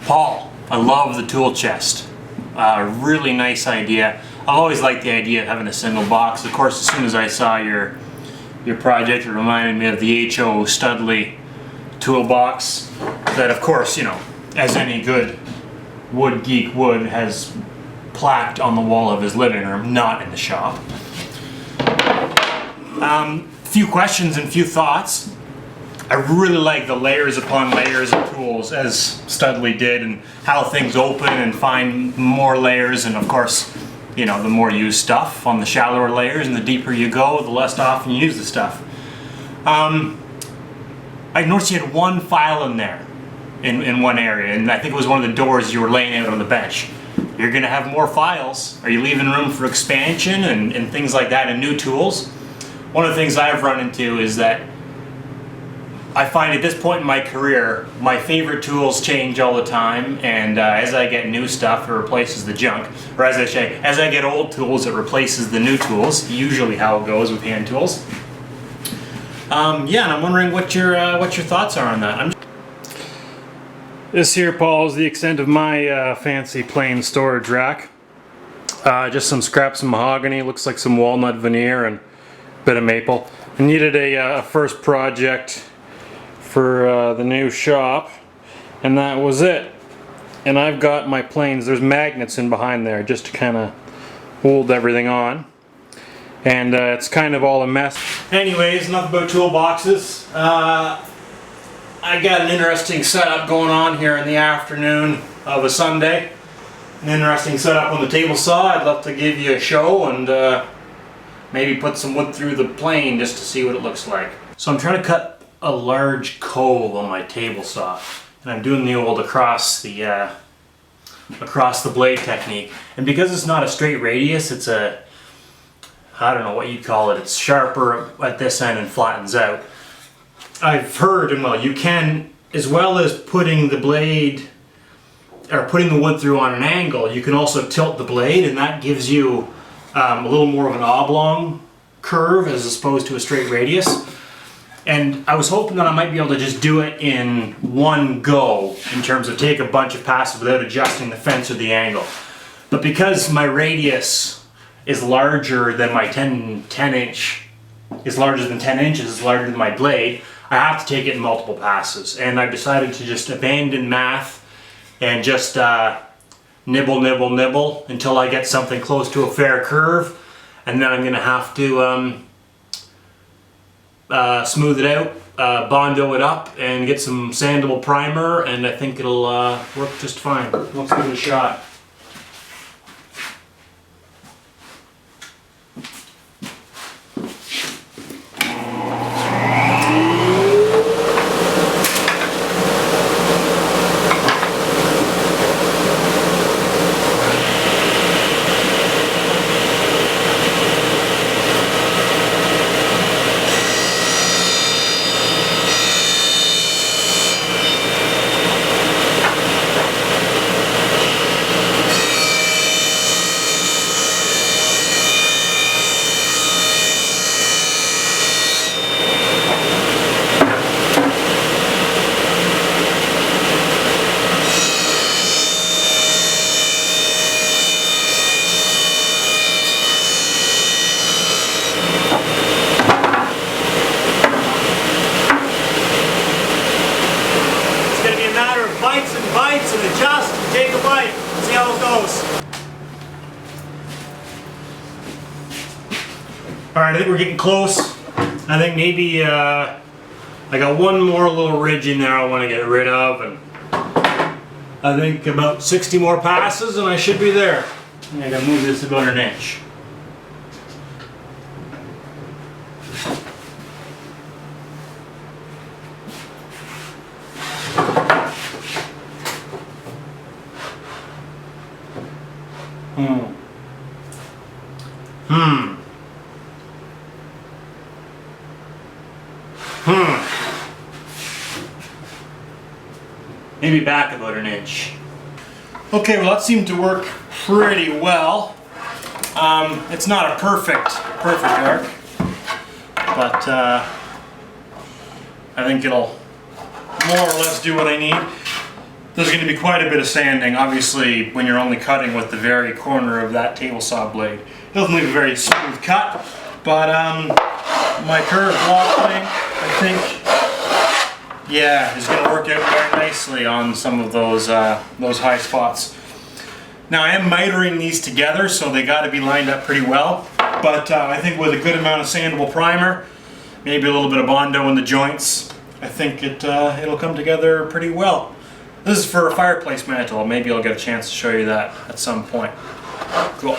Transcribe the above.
Paul, I love the tool chest. Really nice idea. I've always liked the idea of having a single box. Of course, as soon as I saw your project, it reminded me of the H.O. Studley toolbox that, of course, you know, as any good wood geek would, has plaqued on the wall of his living room, not in the shop. Few questions and few thoughts. I really like the layers upon layers of tools, as Studley did, and how things open and find more layers, and of course, you know, the more you use stuff on the shallower layers and the deeper you go, the less often you use the stuff. I noticed you had one file in there, in one area, and I think it was one of the doors you were laying out on the bench. You're going to have more files. Are you leaving room for expansion and things like that and new tools? One of the things I've run into is that I find at this point in my career, my favorite tools change all the time, and as I get new stuff, it replaces the junk. Or as I say, as I get old tools, it replaces the new tools. Usually how it goes with hand tools. Yeah, and I'm wondering what your thoughts are on that. This here, Paul, is the extent of my fancy plain storage rack. Just some scraps of mahogany, looks like some walnut veneer and a bit of maple. I needed a first project for the new shop, and that was it. And I've got my planes, there's magnets in behind there just to kind of hold everything on, and it's kind of all a mess. Anyways, enough about toolboxes. I got an interesting setup going on here in the afternoon of a Sunday. An interesting setup on the table saw. I'd love to give you a show and maybe put some wood through the plane just to see what it looks like. So I'm trying to cut a large cove on my table saw, and I'm doing the old across the blade technique. And because it's not a straight radius, it's a, I don't know what you'd call it, it's sharper at this end and flattens out. I've heard, and well, you can, as well as putting the blade or putting the wood through on an angle, you can also tilt the blade, and that gives you a little more of an oblong curve as opposed to a straight radius. And I was hoping that I might be able to just do it in one go, in terms of take a bunch of passes without adjusting the fence or the angle. But because my radius is larger than my 10 inch, is larger than 10 inches, is larger than my blade, I have to take it in multiple passes. And I've decided to just abandon math and just nibble, nibble, nibble until I get something close to a fair curve. And then I'm going to have to smooth it out, Bondo it up, and get some sandable primer, and I think it'll work just fine. Let's give it a shot. Bites and adjust and take a bite. See how it goes. Alright, I think we're getting close. I think maybe I got one more little ridge in there I want to get rid of, and I think about 60 more passes and I should be there. I gotta move this about an inch. Maybe back about an inch. Okay, well that seemed to work pretty well. It's not a perfect arc, but I think it'll more or less do what I need. There's going to be quite a bit of sanding, obviously, when you're only cutting with the very corner of that table saw blade. It doesn't leave a very smooth cut, but my curved block thing, I think, yeah, is going to work out very nicely on some of those high spots. Now I am mitering these together, so they got to be lined up pretty well, but I think with a good amount of sandable primer, maybe a little bit of Bondo in the joints, I think it'll come together pretty well. This is for a fireplace mantle. Maybe I'll get a chance to show you that at some point. Cool.